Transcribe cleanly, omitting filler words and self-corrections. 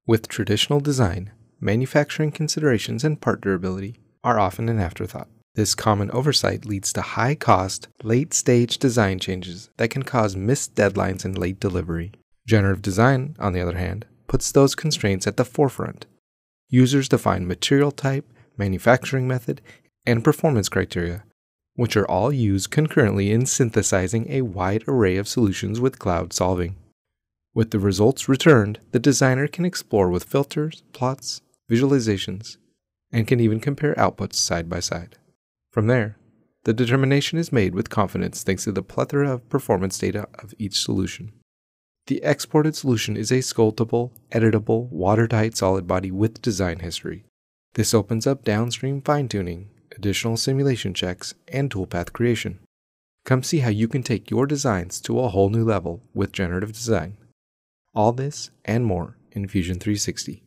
With traditional design, manufacturing considerations and part durability are often an afterthought. This common oversight leads to high-cost, late-stage design changes that can cause missed deadlines and late delivery. Generative design, on the other hand, puts those constraints at the forefront. Users define material type, manufacturing method, and performance criteria, which are all used concurrently in synthesizing a wide array of solutions with cloud solving. With the results returned, the designer can explore with filters, plots, visualizations, and can even compare outputs side by side. From there, the determination is made with confidence thanks to the plethora of performance data of each solution. The exported solution is a sculptable, editable, watertight solid body with design history. This opens up downstream fine-tuning, additional simulation checks, and toolpath creation. Come see how you can take your designs to a whole new level with generative design. All this and more in Fusion 360.